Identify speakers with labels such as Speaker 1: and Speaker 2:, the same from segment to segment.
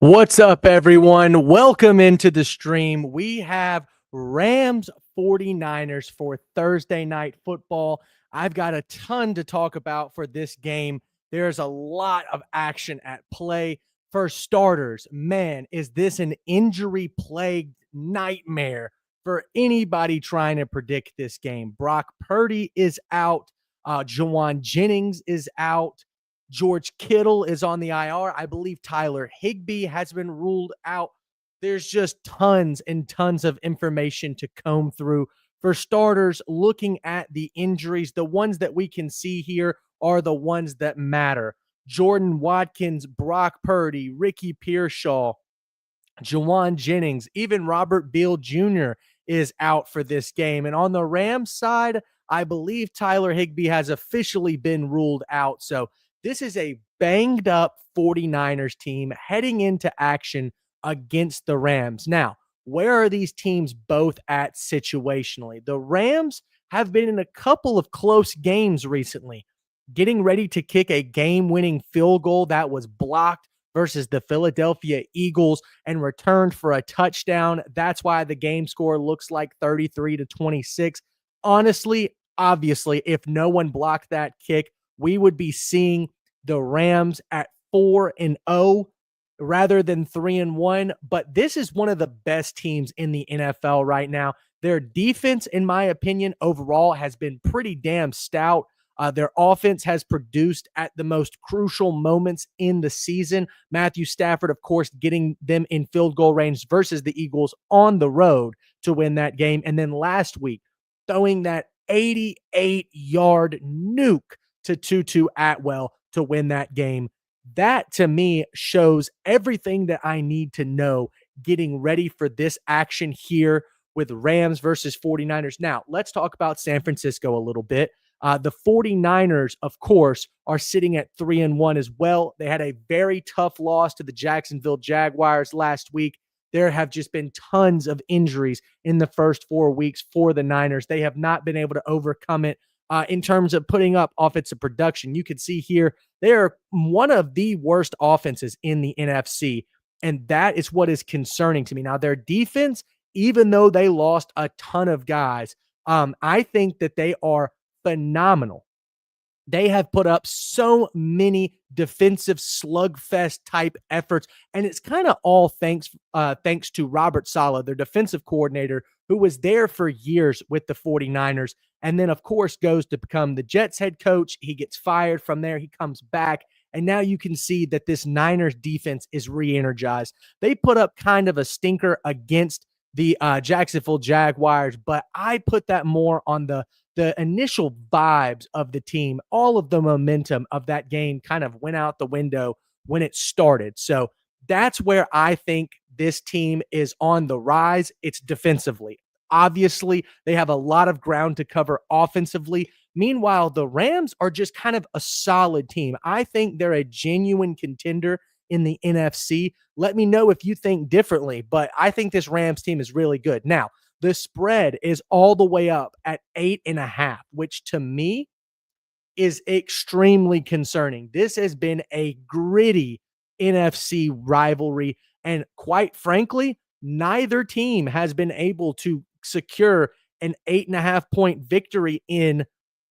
Speaker 1: What's up, everyone? Welcome into the stream. We have Rams 49ers for Thursday night football. I've got a ton to talk about for this game. There's a lot of action at play. For starters, man, is this an injury plagued nightmare for anybody trying to predict this game? Brock Purdy is out. Jawan Jennings is out. George Kittle is on the IR. I believe Tyler Higbee has been ruled out. There's just tons and tons of information to comb through. For starters, looking at the injuries, the ones that we can see here are the ones that matter. Jordan Watkins, Brock Purdy, Ricky Pearsall, Jawan Jennings, even Robert Beal Jr. is out for this game. And on the Rams side, I believe Tyler Higbee has officially been ruled out. So this is a banged up 49ers team heading into action against the Rams. Now, where are these teams both at situationally? The Rams have been in a couple of close games recently, getting ready to kick a game-winning field goal that was blocked versus the Philadelphia Eagles and returned for a touchdown. That's why the game score looks like 33-26. Honestly, obviously, if no one blocked that kick, we would be seeing the Rams at 4-0 rather than 3-1. But this is one of the best teams in the NFL right now. Their defense, in my opinion, overall has been pretty damn stout. Their offense has produced at the most crucial moments in the season. Matthew Stafford, of course, getting them in field goal range versus the Eagles on the road to win that game. And then last week, throwing that 88-yard nuke to Tutu Atwell to win that game. That, to me, shows everything that I need to know getting ready for this action here with Rams versus 49ers. Now, let's talk about San Francisco a little bit. The 49ers, of course, are sitting at 3-1 as well. They had a very tough loss to the Jacksonville Jaguars last week. There have just been tons of injuries in the first 4 weeks for the Niners. They have not been able to overcome it in terms of putting up offensive production. You can see here, they are one of the worst offenses in the NFC, and that is what is concerning to me. Now, their defense, even though they lost a ton of guys, I think that they are phenomenal. They have put up so many defensive slugfest type efforts, and it's kind of all thanks to Robert Saleh, their defensive coordinator, who was there for years with the 49ers, and then, of course, goes to become the Jets head coach. He gets fired from there. He comes back, and now you can see that this Niners defense is re-energized. They put up kind of a stinker against the Jacksonville Jaguars, but I put that more on the initial vibes of the team. All of the momentum of that game kind of went out the window when it started. So that's where I think this team is on the rise. It's defensively. Obviously, they have a lot of ground to cover offensively. Meanwhile, the Rams are just kind of a solid team. I think they're a genuine contender in the NFC. Let me know if you think differently, but I think this Rams team is really good. Now, the spread is all the way up at 8.5, which to me is extremely concerning. This has been a gritty NFC rivalry, and quite frankly, neither team has been able to secure an 8.5-point victory in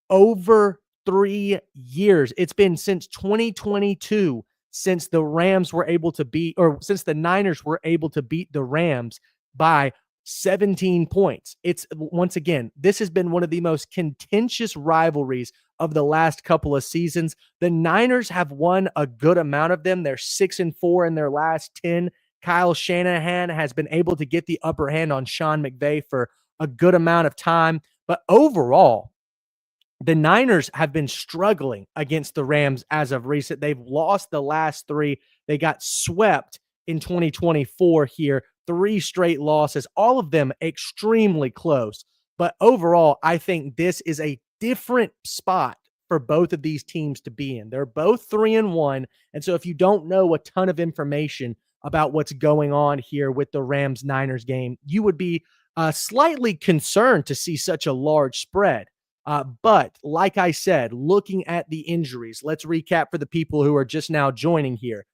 Speaker 1: over 3 years. It's been since 2022 since the Rams were able to beat, or since the Niners were able to beat the Rams by 17 points. It's, once again, this has been one of the most contentious rivalries of the last couple of seasons. The Niners have won a good amount of them. They're 6-4 in their last 10. Kyle Shanahan has been able to get the upper hand on Sean McVay for a good amount of time. But overall, the Niners have been struggling against the Rams as of recent. They've lost the last 3. They got swept in 2024 here. 3 straight losses, all of them extremely close. But overall, I think this is a different spot for both of these teams to be in. They're both 3-1. And so if you don't know a ton of information about what's going on here with the Rams-Niners game, you would be slightly concerned to see such a large spread. But like I said, looking at the injuries, let's recap for the people who are just now joining here.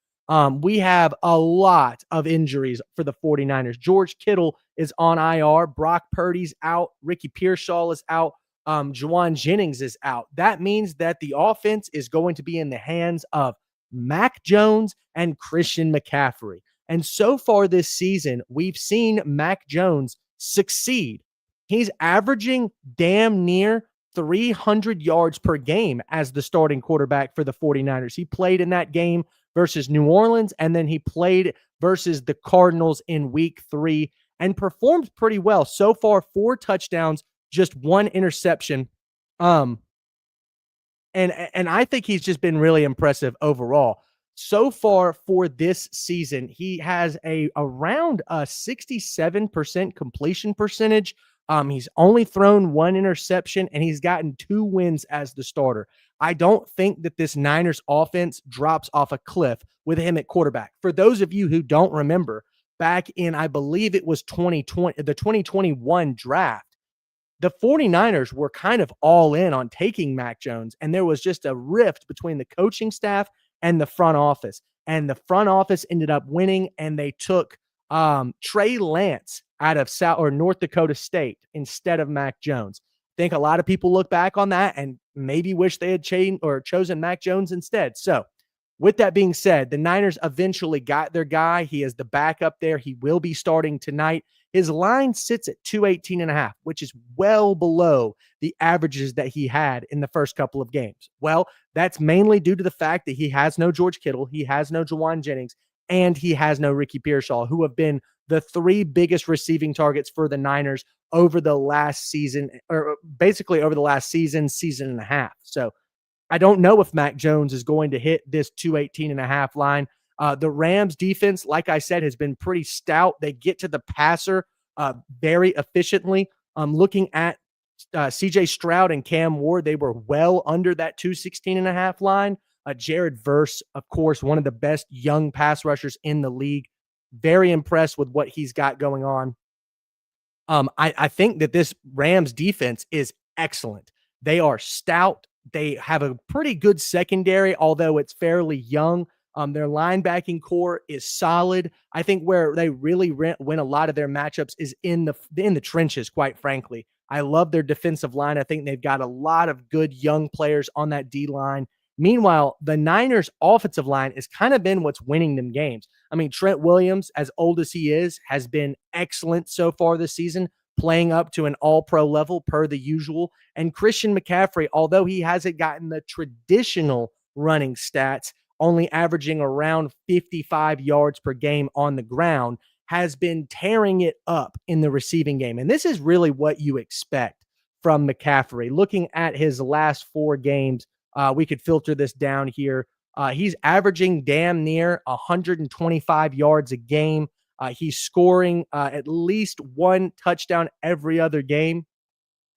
Speaker 1: We have a lot of injuries for the 49ers. George Kittle is on IR. Brock Purdy's out. Ricky Pearsall is out. Juwan Jennings is out. That means that the offense is going to be in the hands of Mac Jones and Christian McCaffrey. And so far this season, we've seen Mac Jones succeed. He's averaging damn near 300 yards per game as the starting quarterback for the 49ers. He played in that game versus New Orleans, and then he played versus the Cardinals in week 3 and performed pretty well. So far, 4 touchdowns, just 1 interception. Um, and I think he's just been really impressive overall. So far for this season, he has around a 67% completion percentage. He's only thrown 1 interception, and he's gotten 2 wins as the starter. I don't think that this Niners offense drops off a cliff with him at quarterback. For those of you who don't remember, back in, I believe it was 2020, the 2021 draft, the 49ers were kind of all in on taking Mac Jones, and there was just a rift between the coaching staff and the front office. And the front office ended up winning, and they took Trey Lance out of South or North Dakota State instead of Mac Jones. I think a lot of people look back on that and maybe wish they had chosen Mac Jones instead. So, with that being said, the Niners eventually got their guy. He is the backup there. He will be starting tonight. His line sits at 218.5, which is well below the averages that he had in the first couple of games. Well, that's mainly due to the fact that he has no George Kittle, he has no Juwan Jennings, and he has no Ricky Pearsall, who have been the 3 biggest receiving targets for the Niners over the last season, or basically over the last season and a half. So I don't know if Mac Jones is going to hit this 218.5 line. The Rams defense, like I said, has been pretty stout. They get to the passer very efficiently. Looking at CJ Stroud and Cam Ward, they were well under that 216.5 line. Jared Verse, of course, one of the best young pass rushers in the league. Very impressed with what he's got going on. I think that this Rams defense is excellent. They are stout. They have a pretty good secondary, although it's fairly young. Their linebacking core is solid. I think where they really win a lot of their matchups is in the trenches, quite frankly. I love their defensive line. I think they've got a lot of good young players on that D line. Meanwhile, the Niners' offensive line has kind of been what's winning them games. I mean, Trent Williams, as old as he is, has been excellent so far this season, playing up to an all-pro level per the usual. And Christian McCaffrey, although he hasn't gotten the traditional running stats, only averaging around 55 yards per game on the ground, has been tearing it up in the receiving game. And this is really what you expect from McCaffrey. Looking at his last 4 games, we could filter this down here. He's averaging damn near 125 yards a game. He's scoring at least 1 touchdown every other game.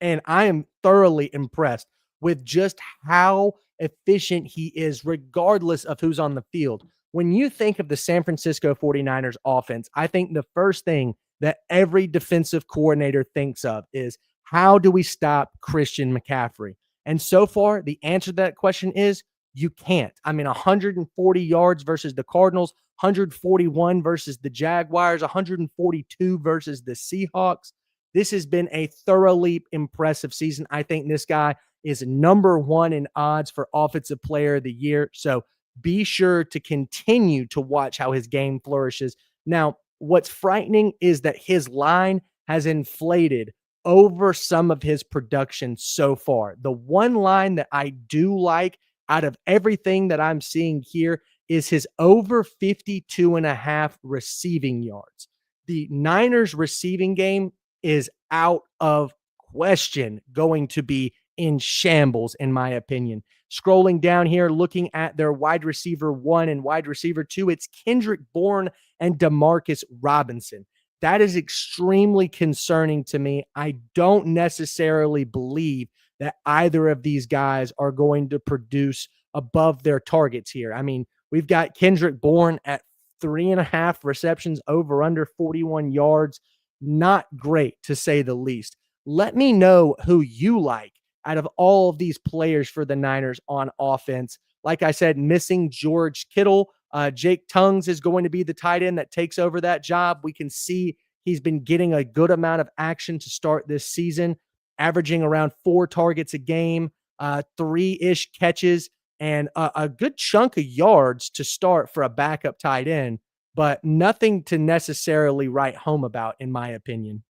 Speaker 1: And I am thoroughly impressed with just how efficient he is, regardless of who's on the field. When you think of the San Francisco 49ers offense, I think the first thing that every defensive coordinator thinks of is, how do we stop Christian McCaffrey? And so far, the answer to that question is you can't. I mean, 140 yards versus the Cardinals, 141 versus the Jaguars, 142 versus the Seahawks. This has been a thoroughly impressive season. I think this guy is number 1 in odds for Offensive Player of the Year. So be sure to continue to watch how his game flourishes. Now, what's frightening is that his line has inflated over some of his production so far. The one line that I do like out of everything that I'm seeing here is his over 52.5 receiving yards. The Niners receiving game is out of question going to be in shambles, in my opinion. Scrolling down here, looking at their wide receiver 1 and wide receiver 2, it's Kendrick Bourne and Demarcus Robinson. That is extremely concerning to me. I don't necessarily believe that either of these guys are going to produce above their targets here. I mean, we've got Kendrick Bourne at 3.5 receptions, over under 41 yards. Not great, to say the least. Let me know who you like out of all of these players for the Niners on offense. Like I said, missing George Kittle. Jake Tongues is going to be the tight end that takes over that job. We can see he's been getting a good amount of action to start this season, averaging around 4 targets a game, 3-ish catches, and a good chunk of yards to start for a backup tight end, but nothing to necessarily write home about, in my opinion.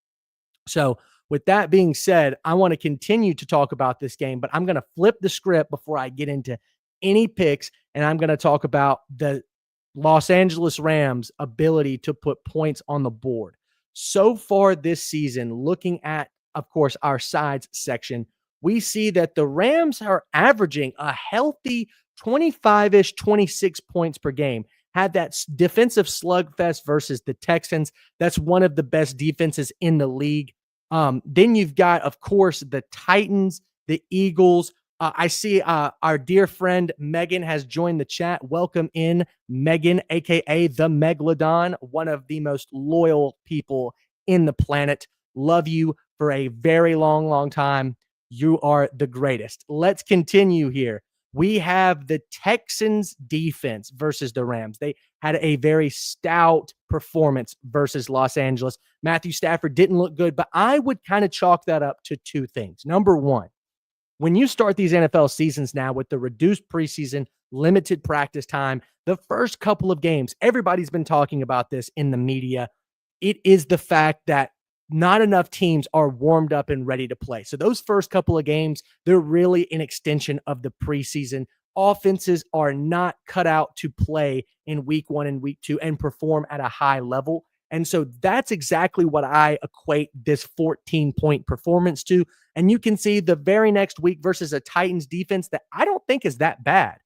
Speaker 1: So, with that being said, I want to continue to talk about this game, but I'm going to flip the script before I get into any picks, and I'm going to talk about the Los Angeles Rams' ability to put points on the board. So far this season, looking at, of course, our sides section, we see that the Rams are averaging a healthy 25-ish, 26 points per game. Had that defensive slugfest versus the Texans. That's one of the best defenses in the league. Then you've got, of course, the Titans, the Eagles. I see our dear friend Megan has joined the chat. Welcome in, Megan, aka the Megalodon, one of the most loyal people in the planet. Love you for a very long, long time. You are the greatest. Let's continue here. We have the Texans defense versus the Rams. They had a very stout performance versus Los Angeles. Matthew Stafford didn't look good, but I would kind of chalk that up to two things. Number one, when you start these NFL seasons now with the reduced preseason, limited practice time, the first couple of games, everybody's been talking about this in the media. It is the fact that not enough teams are warmed up and ready to play. So those first couple of games, they're really an extension of the preseason. Offenses are not cut out to play in week 1 and week 2 and perform at a high level. And so that's exactly what I equate this 14-point performance to. And you can see the very next week versus a Titans defense that I don't think is that bad.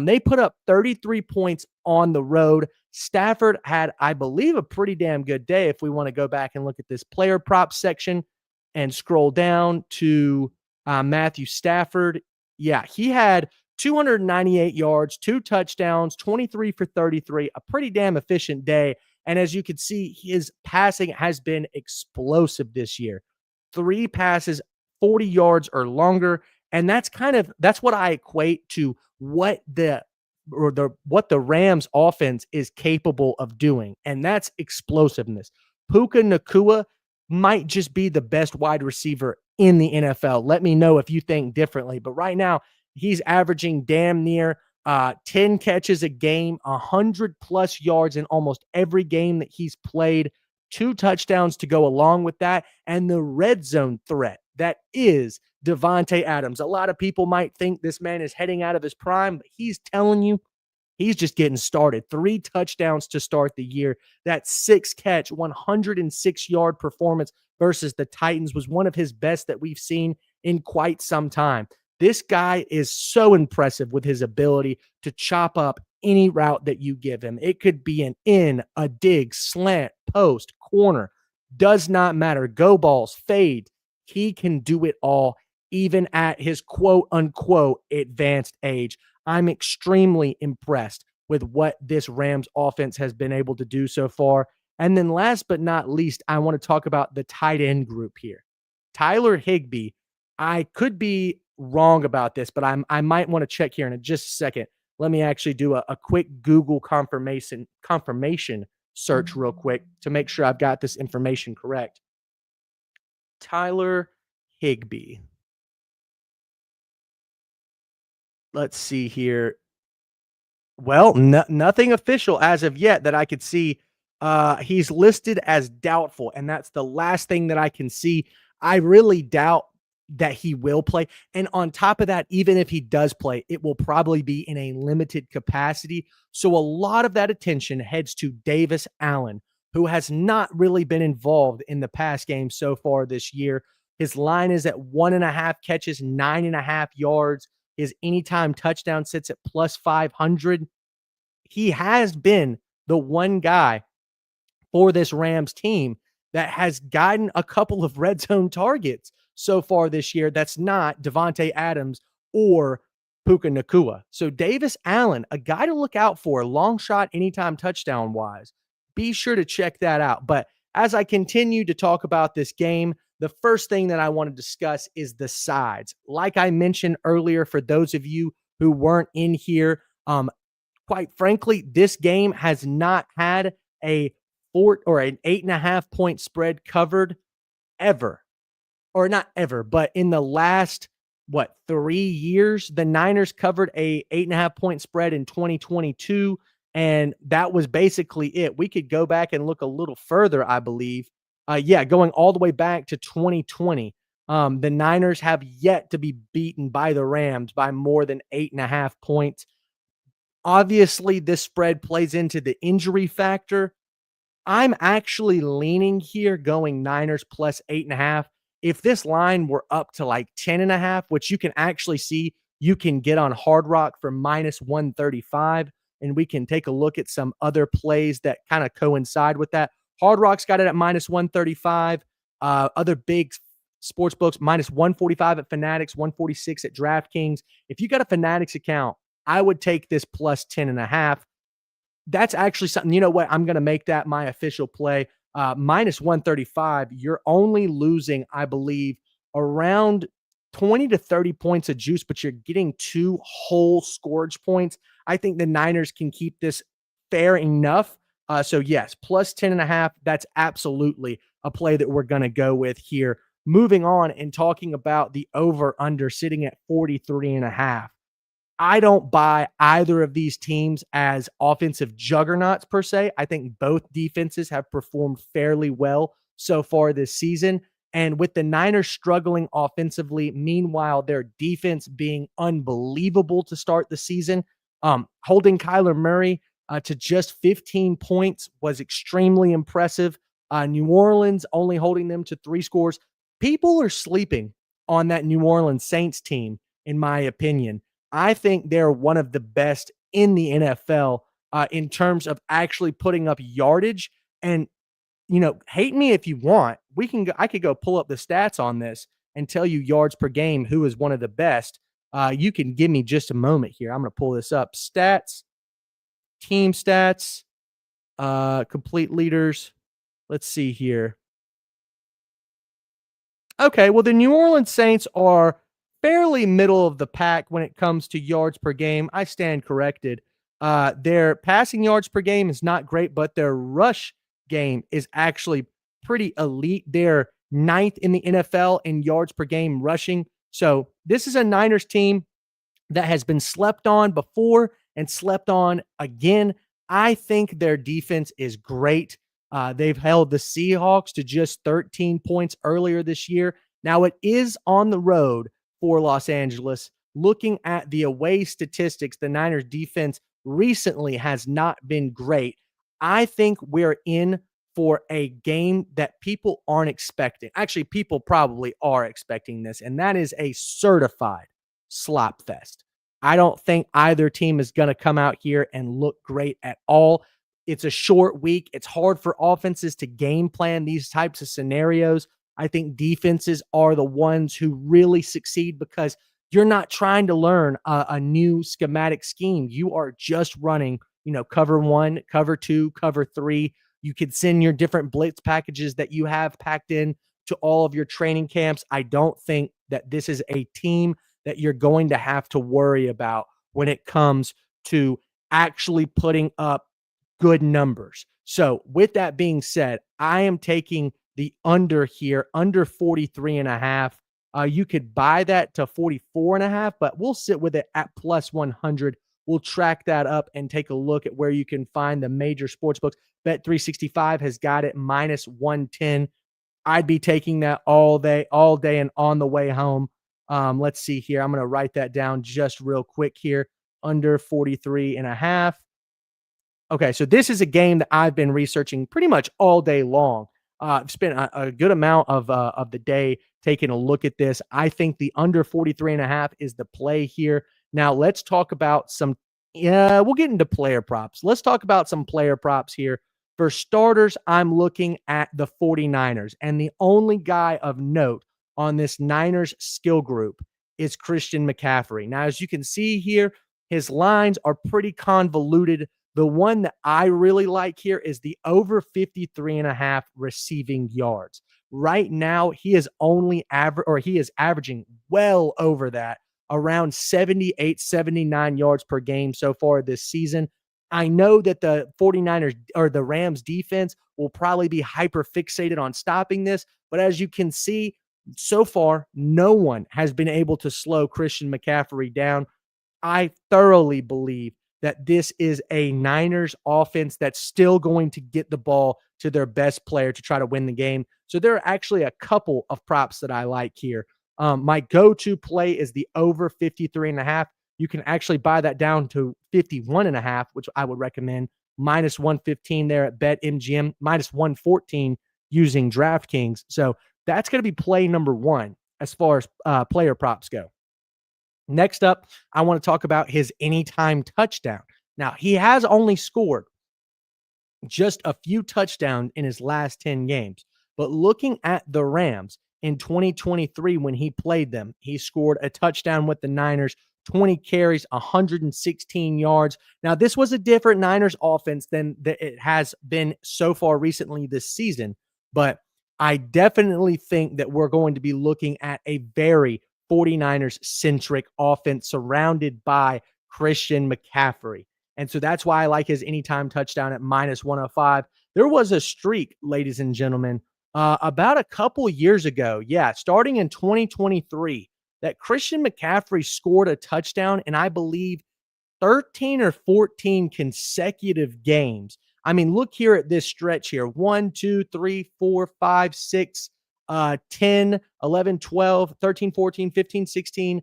Speaker 1: They put up 33 points on the road. Stafford had, I believe, a pretty damn good day. If we want to go back and look at this player prop section and scroll down to Matthew Stafford. Yeah, he had 298 yards, 2 touchdowns, 23 for 33, a pretty damn efficient day. And as you can see, his passing has been explosive this year. 3 passes, 40 yards or longer. And that's what I equate to what the Rams offense is capable of doing. And that's explosiveness. Puka Nacua might just be the best wide receiver in the NFL. Let me know if you think differently. But right now, he's averaging damn near 10 catches a game, 100+ yards in almost every game that he's played, 2 touchdowns to go along with that, and the red zone threat that is Davante Adams. A lot of people might think this man is heading out of his prime, but he's telling you he's just getting started. 3 touchdowns to start the year. That 6-catch, 106-yard performance versus the Titans was one of his best that we've seen in quite some time. This guy is so impressive with his ability to chop up any route that you give him. It could be an in, a dig, slant, post, corner. Does not matter. Go balls, fade. He can do it all, even at his quote-unquote advanced age. I'm extremely impressed with what this Rams offense has been able to do so far. And then last but not least, I want to talk about the tight end group here. Tyler Higbee, I could be wrong about this, but I might want to check here in just a second. Let me actually do a quick Google confirmation search real quick to make sure I've got this information correct. Tyler Higbee. Let's see here. Well, nothing official as of yet that I could see. He's listed as doubtful, and that's the last thing that I can see. I really doubt that he will play. And on top of that, even if he does play, it will probably be in a limited capacity. So a lot of that attention heads to Davis Allen, who has not really been involved in the pass game so far this year. His line is at 1.5 catches, 9.5 yards. His anytime touchdown sits at plus 500. He has been the one guy for this Rams team that has gotten a couple of red zone targets so far this year. That's not Davante Adams or Puka Nacua. So Davis Allen, a guy to look out for, long shot, anytime touchdown wise. Be sure to check that out. But as I continue to talk about this game, the first thing that I want to discuss is the sides. Like I mentioned earlier, for those of you who weren't in here, Quite frankly, this game has not had a four or an 8.5 point spread covered ever, or not ever, but in the last, what, 3 years, the Niners covered a 8.5 point spread in 2022. And that was basically it. We could go back and look a little further, I believe. Yeah, going all the way back to 2020. The Niners have yet to be beaten by the Rams by more than 8.5 points. Obviously, this spread plays into the injury factor. I'm actually leaning here going Niners plus 8.5. If this line were up to like 10.5, which you can actually see you can get on Hard Rock for minus 135, and we can take a look at some other plays that kind of coincide with that. Hard Rock's got it at minus 135. Other big sports books, minus 145 at Fanatics, 146 at DraftKings. If you got a Fanatics account, I would take this plus 10.5. That's actually something, you know what? I'm going to make that my official play. Minus 135. You're only losing, I believe, around 20 to 30 points of juice, but you're getting 2 whole scourge points. I think the Niners can keep this fair enough. So, yes, plus 10.5. That's absolutely a play that we're going to go with here. Moving on and talking about the over under sitting at 43.5. I don't buy either of these teams as offensive juggernauts per se. I think both defenses have performed fairly well so far this season. And with the Niners struggling offensively, meanwhile, their defense being unbelievable to start the season, holding Kyler Murray to just 15 points was extremely impressive. New Orleans only holding them to 3 scores. People are sleeping on that New Orleans Saints team, in my opinion. I think they're one of the best in the NFL in terms of actually putting up yardage. And, hate me if you want. I could go pull up the stats on this and tell you yards per game, who is one of the best. You can give me just a moment here. I'm going to pull this up. Stats, team stats, complete leaders. Let's see here. Okay, well, the New Orleans Saints are fairly middle of the pack when it comes to yards per game. I stand corrected. Their passing yards per game is not great, but their rush game is actually pretty elite. They're ninth in the NFL in yards per game rushing. So this is a Niners team that has been slept on before and slept on again. I think their defense is great. They've held the Seahawks to just 13 points earlier this year. Now, it is on the road for Los Angeles. Looking at the away statistics, the Niners defense recently has not been great. I think we're in for a game that people aren't expecting. Actually, people probably are expecting this, and that is a certified slop fest. I don't think either team is going to come out here and look great at all. It's a short week. It's hard for offenses to game plan these types of scenarios. I think defenses are the ones who really succeed because you're not trying to learn a new schematic scheme. You are just running, cover 1, cover 2, cover 3. You could send your different blitz packages that you have packed in to all of your training camps. I don't think that this is a team that you're going to have to worry about when it comes to actually putting up good numbers. So with that being said, I am taking the under here, under 43.5. You could buy that to 44.5, but we'll sit with it at plus 100. We'll track that up and take a look at where you can find the major sports books. Bet365 has got it minus 110. I'd be taking that all day and on the way home. Let's see here. I'm going to write that down just real quick here. Under 43.5. Okay, so this is a game that I've been researching pretty much all day long. I've spent a good amount of the day taking a look at this. I think the under 43.5 is the play here. Now, let's talk about some we'll get into player props. Let's talk about some player props here. For starters, I'm looking at the 49ers, and the only guy of note on this Niners skill group is Christian McCaffrey. Now, as you can see here, his lines are pretty convoluted. The one that I really like here is the over 53.5 receiving yards. Right now, he is averaging well over that, around 78, 79 yards per game so far this season. I know that the 49ers or the Rams defense will probably be hyper fixated on stopping this, but as you can see, so far, no one has been able to slow Christian McCaffrey down. I thoroughly believe that this is a Niners offense that's still going to get the ball to their best player to try to win the game. So there are actually a couple of props that I like here. My go-to play is the over 53.5. You can actually buy that down to 51.5, which I would recommend. Minus 115 there at BetMGM, minus 114 using DraftKings. So that's going to be play number one as far as player props go. Next up, I want to talk about his anytime touchdown. Now, he has only scored just a few touchdowns in his last 10 games. But looking at the Rams in 2023, when he played them, he scored a touchdown with the Niners, 20 carries, 116 yards. Now, this was a different Niners offense than it has been so far recently this season. But I definitely think that we're going to be looking at a very 49ers centric offense surrounded by Christian McCaffrey. And so that's why I like his anytime touchdown at minus 105. There was a streak, ladies and gentlemen, about a couple years ago. Yeah, starting in 2023, that Christian McCaffrey scored a touchdown, and I believe 13 or 14 consecutive games. I mean, look here at this stretch here 1, 2, 3, 4, 5, 6, 10, 11, 12, 13, 14, 15, 16,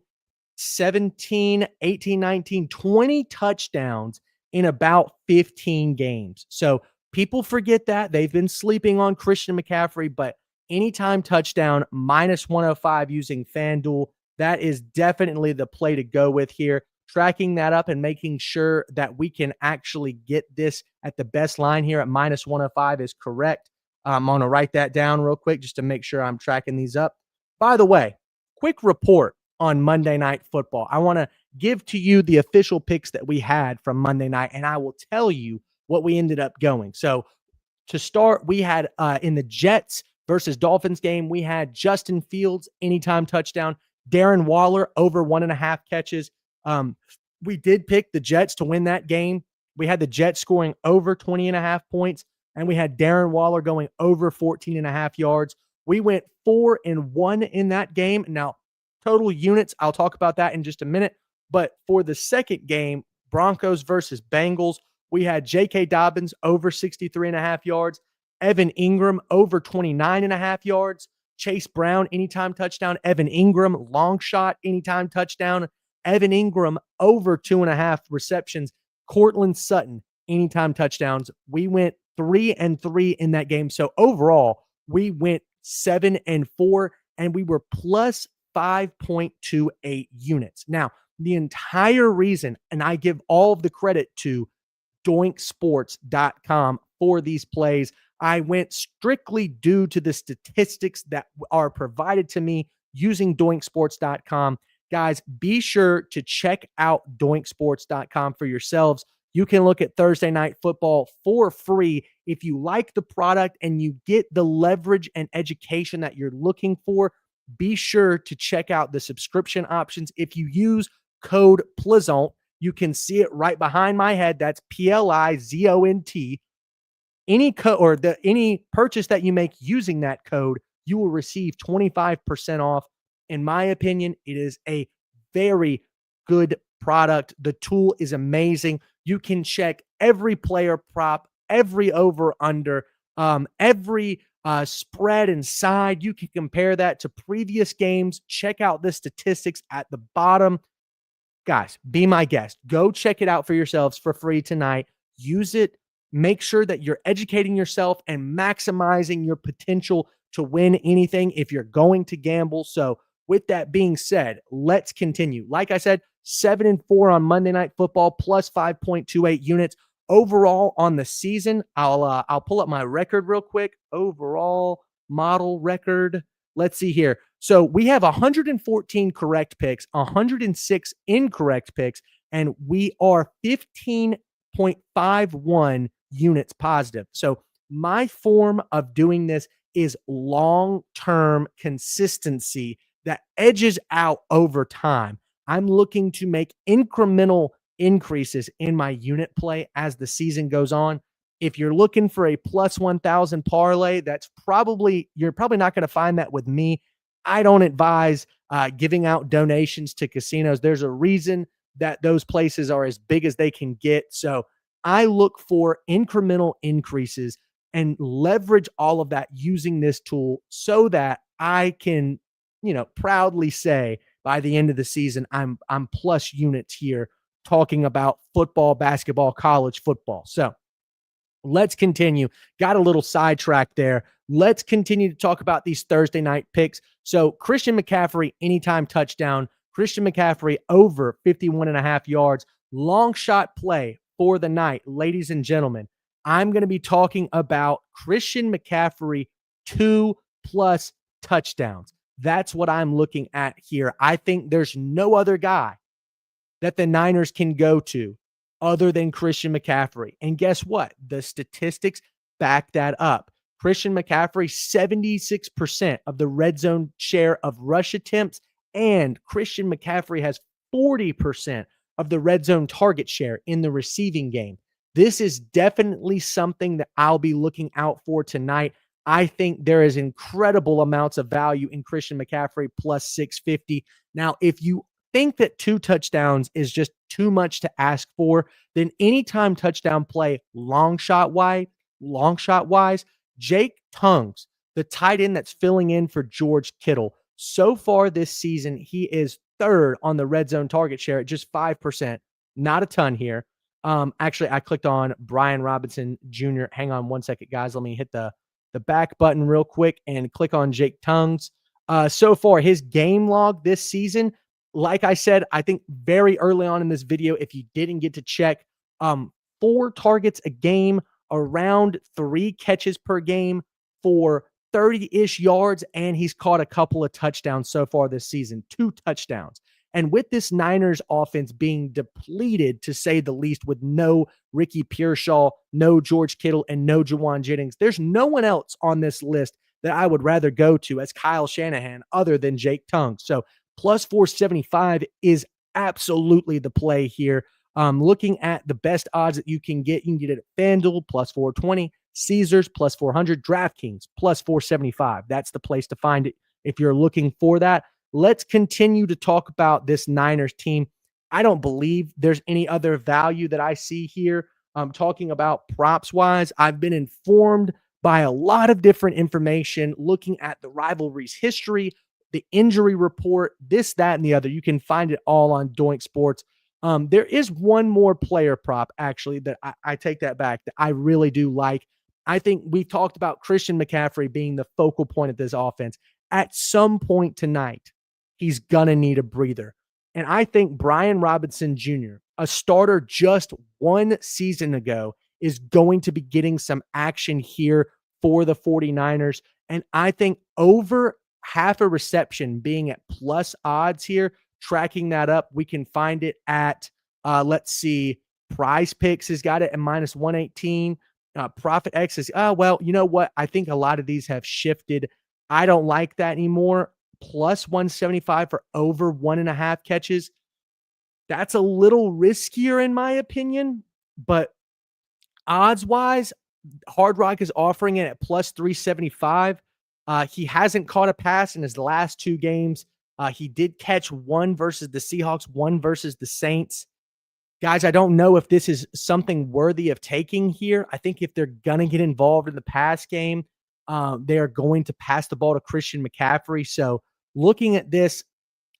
Speaker 1: 17, 18, 19, 20 touchdowns in about 15 games. So people forget that. They've been sleeping on Christian McCaffrey, but anytime touchdown, minus 105 using FanDuel, that is definitely the play to go with here. Tracking that up and making sure that we can actually get this at the best line here at minus 105 is correct. I'm going to write that down real quick just to make sure I'm tracking these up. By the way, quick report on Monday Night Football. I want to give to you the official picks that we had from Monday night, and I will tell you what we ended up going. So to start, we had in the Jets versus Dolphins game, we had Justin Fields, anytime touchdown, Darren Waller, over 1.5 catches. We did pick the Jets to win that game. We had the Jets scoring over 20.5 points, and we had Darren Waller going over 14.5 yards. We went 4-1 in that game. Now, total units, I'll talk about that in just a minute. But for the second game, Broncos versus Bengals, we had J.K. Dobbins over 63.5 yards, Evan Ingram over 29.5 yards, Chase Brown, anytime touchdown, Evan Ingram, long shot, anytime touchdown, Evan Ingram over 2.5 receptions, Cortland Sutton, anytime touchdowns. We went 3-3 in that game. So overall, we went 7-4, and we were plus 5.28 units. Now, the entire reason, and I give all of the credit to doinksports.com for these plays, I went strictly due to the statistics that are provided to me using doinksports.com. Guys, be sure to check out doinksports.com for yourselves. You can look at Thursday Night Football for free. If you like the product and you get the leverage and education that you're looking for, be sure to check out the subscription options. If you use code Plizont, you can see it right behind my head. That's PLIZONT. Any purchase that you make using that code, you will receive 25% off. In my opinion, it is a very good product. The tool is amazing. You can check every player prop, every over under, every spread and side. You can compare that to previous games. Check out the statistics at the bottom. Guys, be my guest. Go check it out for yourselves for free tonight. Use it. Make sure that you're educating yourself and maximizing your potential to win anything if you're going to gamble. So with that being said, let's continue. Like I said, 7-4 on Monday Night Football, plus 5.28 units. Overall on the season, I'll pull up my record real quick. Overall model record. Let's see here. So we have 114 correct picks, 106 incorrect picks, and we are 15.51 units positive. So my form of doing this is long-term consistency that edges out over time. I'm looking to make incremental increases in my unit play as the season goes on. If you're looking for a plus 1,000 parlay, you're probably not going to find that with me. I don't advise giving out donations to casinos. There's a reason that those places are as big as they can get. So I look for incremental increases and leverage all of that using this tool so that I can, proudly say by the end of the season, I'm plus units here talking about football, basketball, college football. So let's continue. Got a little sidetracked there. Let's continue to talk about these Thursday night picks. So Christian McCaffrey, anytime touchdown. Christian McCaffrey over 51.5 yards. Long shot play for the night. Ladies and gentlemen, I'm going to be talking about Christian McCaffrey 2+ touchdowns. That's what I'm looking at here. I think there's no other guy that the Niners can go to other than Christian McCaffrey. And guess what? The statistics back that up. Christian McCaffrey, 76% of the red zone share of rush attempts, and Christian McCaffrey has 40% of the red zone target share in the receiving game. This is definitely something that I'll be looking out for tonight. I think there is incredible amounts of value in Christian McCaffrey plus 650. Now, if you think that 2 touchdowns is just too much to ask for, then anytime touchdown play long shot wise, Jake Tungs, the tight end that's filling in for George Kittle. So far this season, he is third on the red zone target share at just 5%. Not a ton here. Actually, I clicked on Brian Robinson Jr. Hang on one second, guys. Let me hit the back button real quick and click on Jake Tungs. So far, his game log this season, like I said, I think very early on in this video, if you didn't get to check, 4 targets a game, around 3 catches per game for 30-ish yards, and he's caught a couple of touchdowns so far this season, 2 touchdowns. And with this Niners offense being depleted, to say the least, with no Ricky Pearsall, no George Kittle, and no Jawan Jennings, there's no one else on this list that I would rather go to as Kyle Shanahan other than Jake Tungs. So plus 475 is absolutely the play here. Looking at the best odds that you can get it at FanDuel plus 420, Caesars plus 400, DraftKings plus 475. That's the place to find it if you're looking for that. Let's continue to talk about this Niners team. I don't believe there's any other value that I see here. Talking about props wise, I've been informed by a lot of different information looking at the rivalry's history, the injury report, this, that, and the other. You can find it all on Doink Sports. There is one more player prop, actually, that I take that back, that I really do like. I think we've talked about Christian McCaffrey being the focal point of this offense. At some point tonight, he's going to need a breather. And I think Brian Robinson Jr., a starter just 1 season ago, is going to be getting some action here for the 49ers. And I think over half a reception being at plus odds here, tracking that up, we can find it at, let's see, Prize Picks has got it at minus 118. Profit X is, well, you know what? I think a lot of these have shifted. I don't like that anymore. Plus 175 for over 1.5 catches. That's a little riskier in my opinion, but odds wise, Hard Rock is offering it at plus 375. He hasn't caught a pass in his last 2 games. He did catch 1 versus the Seahawks, 1 versus the Saints. Guys, I don't know if this is something worthy of taking here. I think if they're going to get involved in the pass game, they are going to pass the ball to Christian McCaffrey. So looking at this,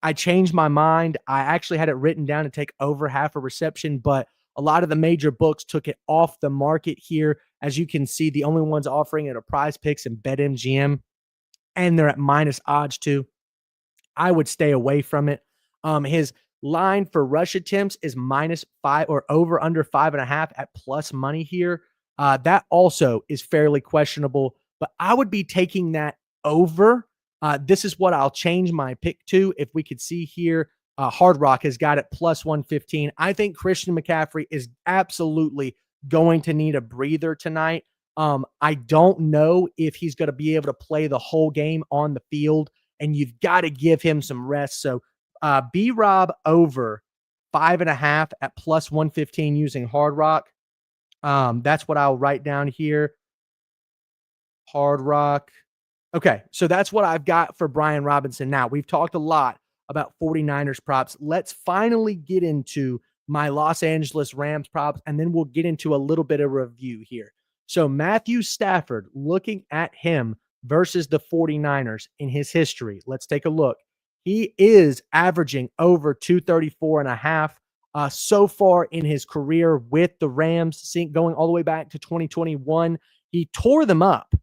Speaker 1: I changed my mind. I actually had it written down to take over half a reception, but a lot of the major books took it off the market here. As you can see, the only ones offering it are Prize Picks and BetMGM, and they're at minus odds too. I would stay away from it. His line for rush attempts is -5 or over under 5.5 at plus money here. That also is fairly questionable, but I would be taking that over. This is what I'll change my pick to. If we could see here, Hard Rock has got it plus 115. I think Christian McCaffrey is absolutely going to need a breather tonight. I don't know if he's going to be able to play the whole game on the field, and you've got to give him some rest. So B-Rob over 5.5 at plus 115 using Hard Rock. That's what I'll write down here. Hard Rock. Okay, so that's what I've got for Brian Robinson. Now, we've talked a lot about 49ers props. Let's finally get into my Los Angeles Rams props, and then we'll get into a little bit of review here. So, Matthew Stafford, looking at him versus the 49ers in his history. Let's take a look. He is averaging over 234 and a half so far in his career with the Rams, going all the way back to 2021. He tore them up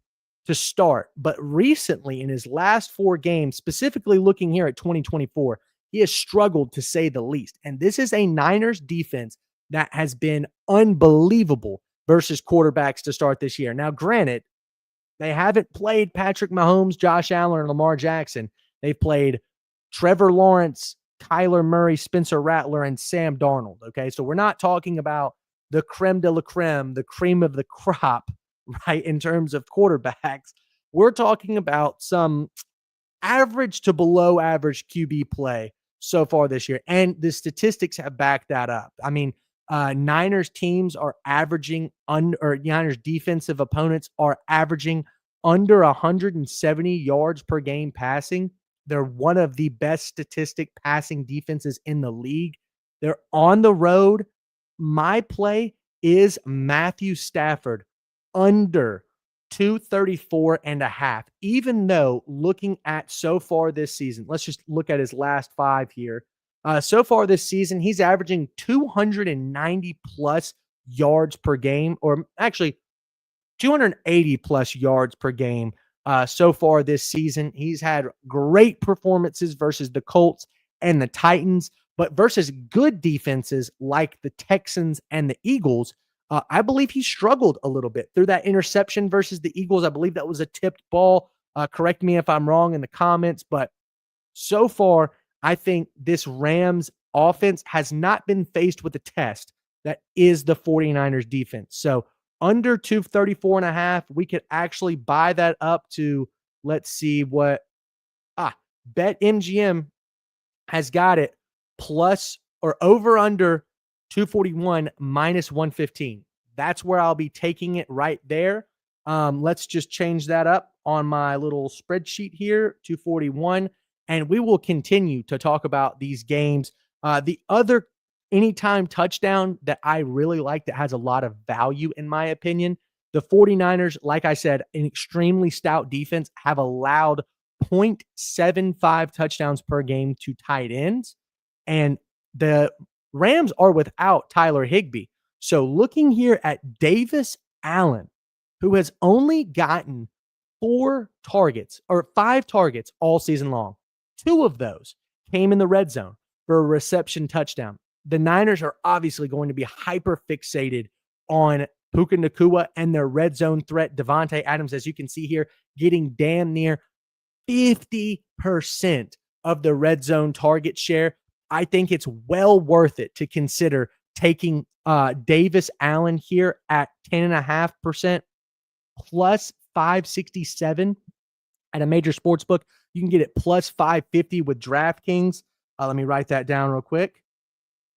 Speaker 1: to start, but recently in his last 4 games, specifically looking here at 2024, he has struggled to say the least. And this is a Niners defense that has been unbelievable versus quarterbacks to start this year. Now, granted, they haven't played Patrick Mahomes, Josh Allen, or Lamar Jackson. They've played Trevor Lawrence, Kyler Murray, Spencer Rattler, and Sam Darnold. Okay, so we're not talking about the creme de la creme, the cream of the crop, right, in terms of quarterbacks. We're talking about some average to below average QB play so far this year. And the statistics have backed that up. I mean, Niners teams are averaging or Niners defensive opponents are averaging under 170 yards per game passing. They're one of the best statistic passing defenses in the league. They're on the road. My play is Matthew Stafford under 234 and a half, even though looking at so far this season, let's just look at his last 5 here. So far this season, he's averaging 290 plus yards per game, or actually 280 plus yards per game so far this season. He's had great performances versus the Colts and the Titans, but versus good defenses like the Texans and the Eagles, I believe he struggled a little bit through that interception versus the Eagles. I believe that was a tipped ball. Correct me if I'm wrong in the comments, but so far, I think this Rams offense has not been faced with a test that is the 49ers defense. So under 234 and a half, we could actually buy that up to, let's see what, BetMGM has got it plus or over under 241 minus 115. That's where I'll be taking it right there. Let's just change that up on my little spreadsheet here, 241. And we will continue to talk about these games. The other anytime touchdown that I really like that has a lot of value, in my opinion, the 49ers, like I said, an extremely stout defense, have allowed 0.75 touchdowns per game to tight ends. And the Rams are without Tyler Higbee. So looking here at Davis Allen, who has only gotten 5 targets all season long. 2 of those came in the red zone for a reception touchdown. The Niners are obviously going to be hyper fixated on Puka Nacua and their red zone threat, Devontae Adams, as you can see here, getting damn near 50% of the red zone target share. I think it's well worth it to consider taking Davis Allen here at 10.5% plus 567 at a major sports book. You can get it plus 550 with DraftKings. Let me write that down real quick.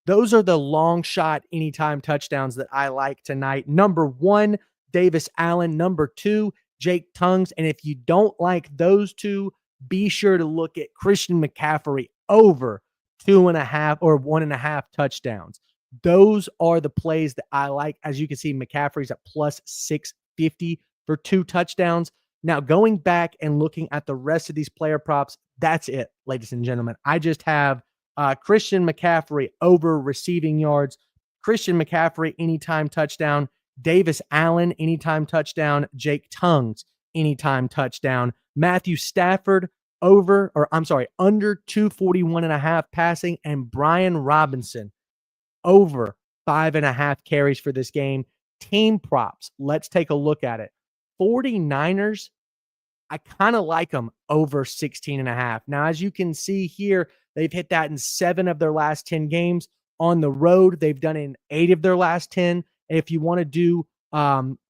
Speaker 1: Those are the long shot anytime touchdowns that I like tonight. Number 1, Davis Allen. Number 2, Jake Tungs. And if you don't like those 2, be sure to look at Christian McCaffrey over 2.5 or 1.5 touchdowns. Those are the plays that I like. As you can see, McCaffrey's at plus 650 for 2 touchdowns. Now, going back and looking at the rest of these player props, that's it, ladies and gentlemen. I just have Christian McCaffrey over receiving yards, Christian McCaffrey anytime touchdown, Davis Allen anytime touchdown, Jake Tungs anytime touchdown, Matthew Stafford under 241 and a half passing, and Brian Robinson over 5.5 carries for this game. Team props. Let's take a look at it. 49ers, I kind of like them over 16.5. Now, as you can see here, they've hit that in 7 of their last 10 games. On the road, they've done it in 8 of their last 10. If you want to do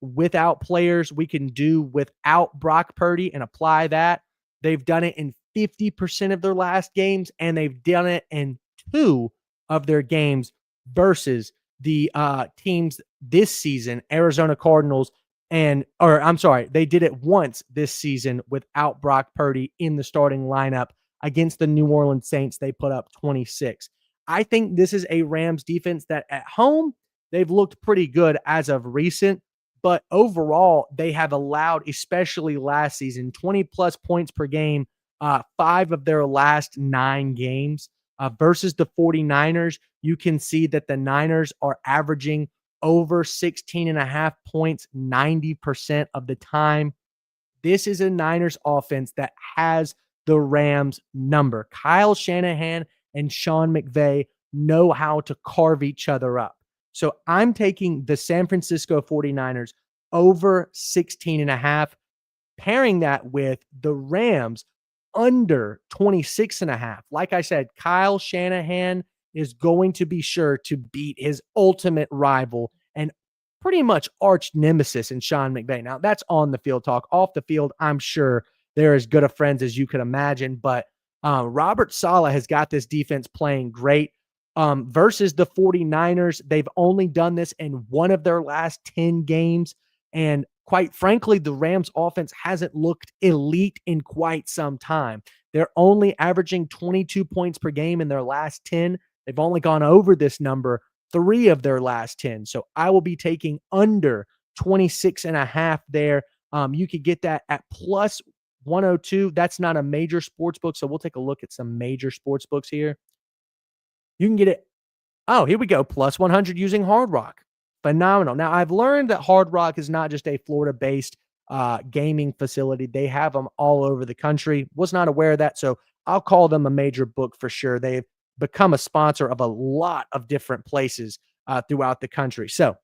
Speaker 1: without players, we can do without Brock Purdy and apply that. They've done it in 50% of their last games, and they've done it in 2 of their games versus the teams this season, Arizona Cardinals or I'm sorry, they did it once this season without Brock Purdy in the starting lineup against the New Orleans Saints. They put up 26. I think this is a Rams defense that at home, they've looked pretty good as of recent, but overall, they have allowed, especially last season, 20 plus points per game, 5 of their last 9 games. Versus the 49ers, you can see that the Niners are averaging over 16 and a half points 90% of the time. This is a Niners offense that has the Rams number. Kyle Shanahan and Sean McVay know how to carve each other up. So I'm taking the San Francisco 49ers over 16 and a half, pairing that with the Rams under 26 and a half. Like I said, Kyle Shanahan is going to be sure to beat his ultimate rival and pretty much arch nemesis in Sean McVay. Now, that's on the field talk. Off the field, I'm sure they're as good of friends as you could imagine. But Robert Saleh has got this defense playing great. Versus the 49ers, they've only done this in one of their last 10 games. And quite frankly, the Rams offense hasn't looked elite in quite some time. They're only averaging 22 points per game in their last 10. They've only gone over this number 3 of their last 10. So I will be taking under 26 and a half there. You could get that at plus 102. That's not a major sports book. So we'll take a look at some major sports books here. You can get it. Oh, here we go. Plus 100 using Hard Rock. Phenomenal. Now, I've learned that Hard Rock is not just a Florida-based gaming facility. They have them all over the country. Was not aware of that, so I'll call them a major book for sure. They've become a sponsor of a lot of different places throughout the country. So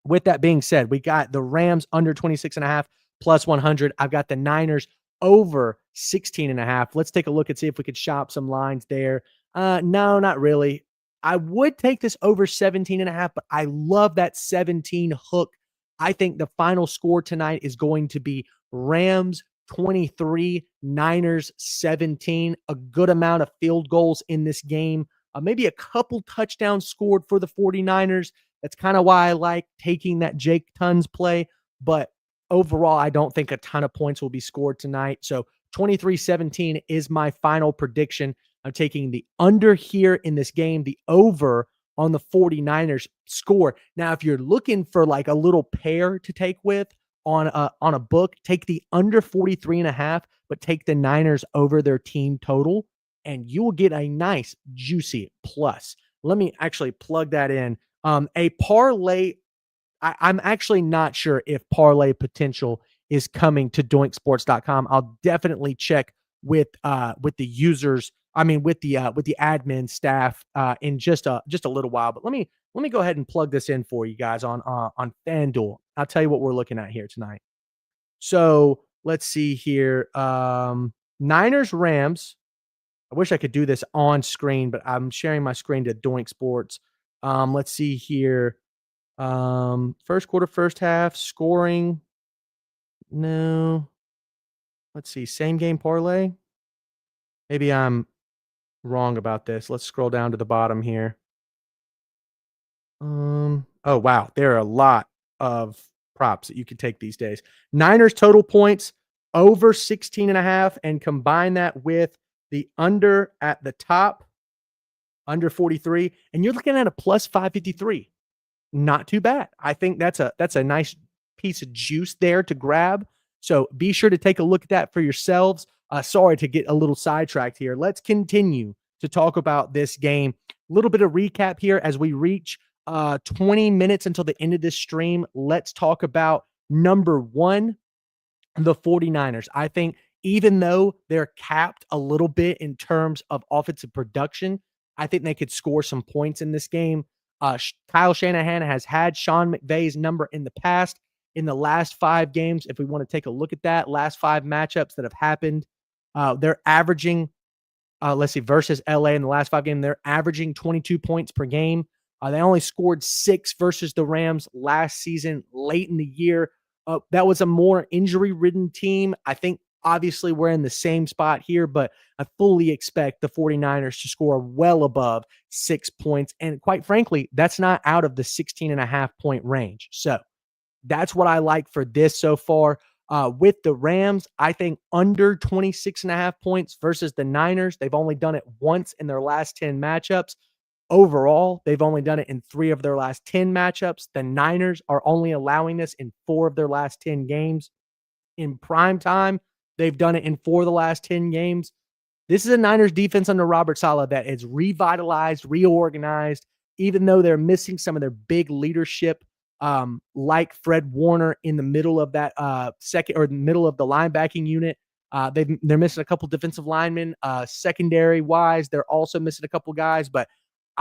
Speaker 1: with that being said, we got the Rams under 26 and a half plus 100. I've got the Niners over 16 and a half. Let's take a look and see if we could shop some lines there. No, not really. I would take this over 17 and a half, but I love that 17 hook. I think the final score tonight is going to be Rams 23, Niners 17. A good amount of field goals in this game. Maybe a couple touchdowns scored for the 49ers. That's kind of why I like taking that Jake Tons play. But overall, I don't think a ton of points will be scored tonight. So 23-17 is my final prediction. I'm taking the under here in this game, the over on the 49ers score. Now, if you're looking for like a little pair to take with on a book, take the under 43 and a half, but take the Niners over their team total, and you will get a nice, juicy plus. Let me actually plug that in. A parlay, I'm actually not sure if parlay potential is coming to doinksports.com. I'll definitely check with the users. I mean, with the admin staff in just a little while. But let me go ahead and plug this in for you guys on FanDuel. I'll tell you what we're looking at here tonight. So let's see here. Niners Rams. I wish I could do this on screen, but I'm sharing my screen to Doink Sports. Let's see here. First quarter, first half, scoring. No. Let's see. Same game parlay. Maybe I'm wrong about this. Let's scroll down to the bottom here. Oh, wow. There are a lot of props that you could take these days. Niners total points over 16 and a half, and combine that with the under at the top, under 43, and you're looking at a plus 553. Not too bad. I think that's a nice piece of juice there to grab. So be sure to take a look at that for yourselves. Sorry to get a little sidetracked here. Let's continue to talk about this game. A little bit of recap here as we reach 20 minutes until the end of this stream. Let's talk about number one, the 49ers. I think even though they're capped a little bit in terms of offensive production, I think they could score some points in this game. Kyle Shanahan has had Sean McVay's number in the past. In the last 5 games, if we want to take a look at that, last 5 matchups that have happened, they're averaging, let's see, versus LA in the last 5 games, they're averaging 22 points per game. They only scored 6 versus the Rams last season, late in the year. That was a more injury-ridden team. I think Obviously, we're in the same spot here, but I fully expect the 49ers to score well above 6 points. And quite frankly, that's not out of the 16.5 point range. So that's what I like for this so far. With the Rams, I think under 26.5 points versus the Niners. They've only done it once in their last 10 matchups. Overall, they've only done it in 3 of their last 10 matchups. The Niners are only allowing this in 4 of their last 10 games. In prime time, they've done it in 4 of the last 10 games. This is a Niners defense under Robert Saleh that is revitalized, reorganized, even though they're missing some of their big leadership, like Fred Warner in the middle of that second or middle of the linebacking unit. They're missing a couple defensive linemen. Secondary wise, they're also missing a couple guys, but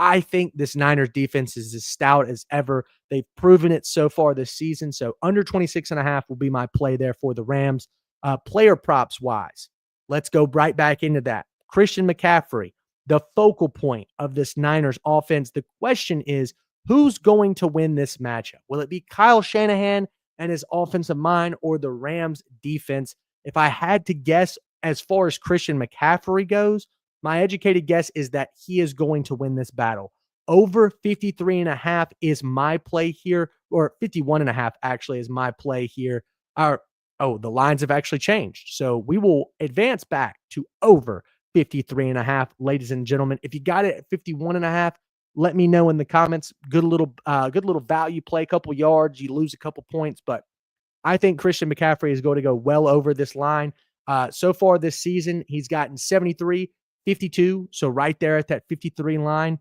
Speaker 1: I think this Niners defense is as stout as ever. They've proven it so far this season. So under 26.5 will be my play there for the Rams. Player props wise, let's go right back into that. Christian McCaffrey, the focal point of this Niners offense. The question is, who's going to win this matchup? Will it be Kyle Shanahan and his offensive mind or the Rams defense? If I had to guess as far as Christian McCaffrey goes, my educated guess is that he is going to win this battle. Over 53.5 is my play here, or 51.5 actually is my play here. The lines have actually changed. So we will advance back to over 53.5, ladies and gentlemen. If you got it at 51.5, let me know in the comments. Good little value play, couple yards, you lose a couple points, but I think Christian McCaffrey is going to go well over this line. So far this season, he's gotten 73, 52, so right there at that 53 line,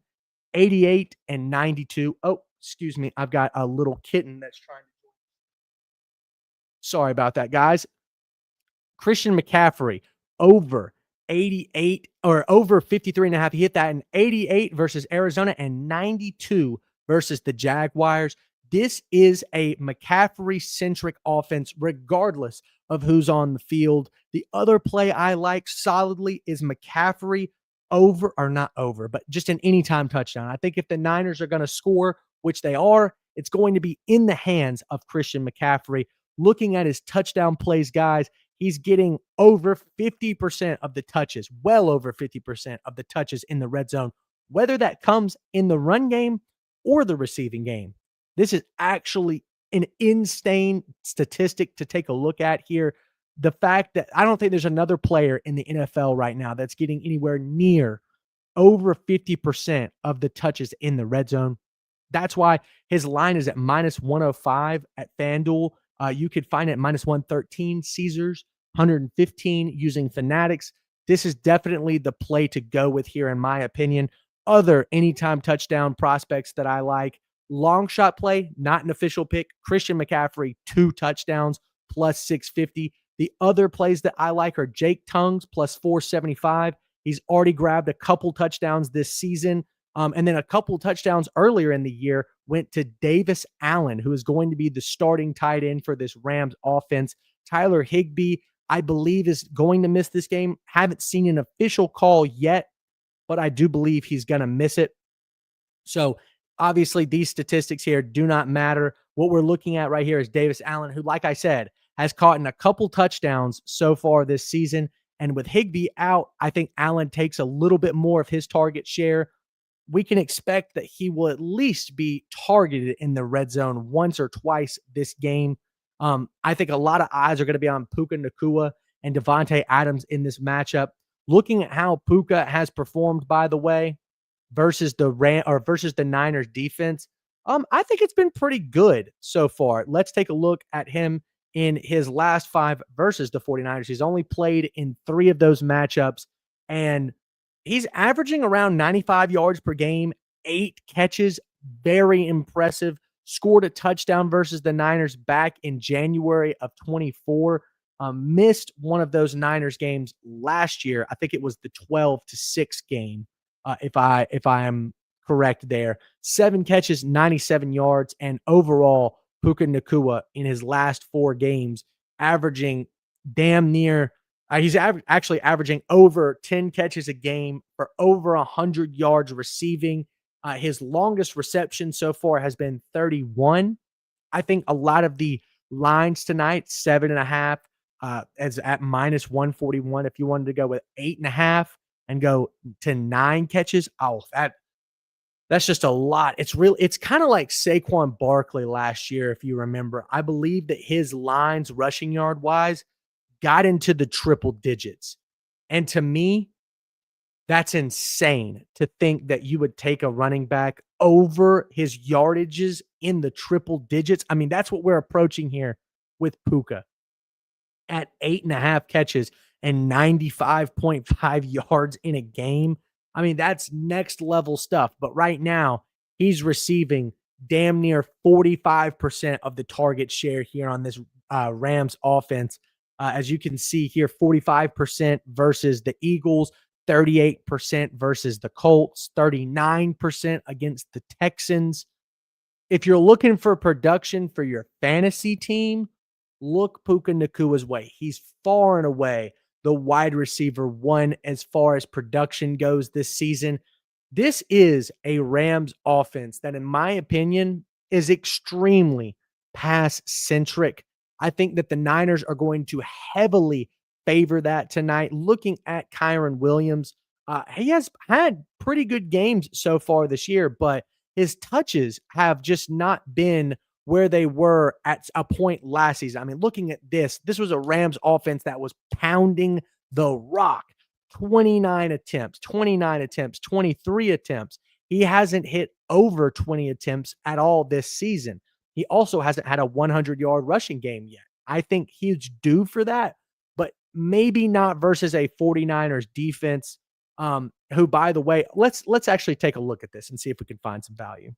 Speaker 1: 88 and 92. Oh, excuse me. I've got a little kitten that's trying to. Sorry about that, guys. Christian McCaffrey over 88 or over 53.5. He hit that in 88 versus Arizona and 92 versus the Jaguars. This is a McCaffrey-centric offense, regardless of who's on the field. The other play I like solidly is McCaffrey over, or not over, but just an anytime touchdown. I think if the Niners are going to score, which they are, it's going to be in the hands of Christian McCaffrey. Looking at his touchdown plays, guys, he's getting over 50% of the touches, well over 50% of the touches in the red zone, whether that comes in the run game or the receiving game. This is actually an insane statistic to take a look at here. The fact that I don't think there's another player in the NFL right now that's getting anywhere near over 50% of the touches in the red zone. That's why his line is at minus 105 at FanDuel. You could find it at minus 113, Caesars, 115 using Fanatics. This is definitely the play to go with here, in my opinion. Other anytime touchdown prospects that I like. Long shot play, not an official pick. Christian McCaffrey, 2 touchdowns, plus 650. The other plays that I like are Jake Tongues, plus 475. He's already grabbed a couple touchdowns this season. And then a couple touchdowns earlier in the year went to Davis Allen, who is going to be the starting tight end for this Rams offense. Tyler Higbee, I believe, is going to miss this game. Haven't seen an official call yet, but I do believe he's going to miss it. So obviously these statistics here do not matter. What we're looking at right here is Davis Allen, who, like I said, has caught in a couple touchdowns so far this season. And with Higbee out, I think Allen takes a little bit more of his target share. We can expect that he will at least be targeted in the red zone once or twice this game. I think a lot of eyes are going to be on Puka Nacua and Devontae Adams in this matchup. Looking at how Puka has performed, by the way, versus the Niners defense, I think it's been pretty good so far. Let's take a look at him in his last 5 versus the 49ers. He's only played in 3 of those matchups, and he's averaging around 95 yards per game, 8 catches, very impressive. Scored a touchdown versus the Niners back in January of 24. Missed one of those Niners games last year. I think it was the 12-6 game, if I am correct there. 7 catches, 97 yards, and overall, Puka Nacua in his last 4 games, averaging damn near he's actually averaging over 10 catches a game for over 100 yards receiving. His longest reception so far has been 31. I think a lot of the lines tonight, 7.5, as at minus 141. If you wanted to go with 8.5 and go to 9 catches, oh, that's just a lot. It's kind of like Saquon Barkley last year, if you remember. I believe that his lines rushing yard wise got into the triple digits. And to me, that's insane to think that you would take a running back over his yardages in the triple digits. I mean, that's what we're approaching here with Puka at 8.5 catches and 95.5 yards in a game. I mean, that's next level stuff. But right now, he's receiving damn near 45% of the target share here on this Rams offense. As you can see here, 45% versus the Eagles, 38% versus the Colts, 39% against the Texans. If you're looking for production for your fantasy team, look Puka Nakua's way. He's far and away the wide receiver one as far as production goes this season. This is a Rams offense that, in my opinion, is extremely pass centric. I think that the Niners are going to heavily favor that tonight. Looking at Kyron Williams, he has had pretty good games so far this year, but his touches have just not been where they were at a point last season. I mean, looking at this was a Rams offense that was pounding the rock. 29 attempts, 29 attempts, 23 attempts. He hasn't hit over 20 attempts at all this season. He also hasn't had a 100-yard rushing game yet. I think he's due for that, but maybe not versus a 49ers defense, who, by the way, let's actually take a look at this and see if we can find some value.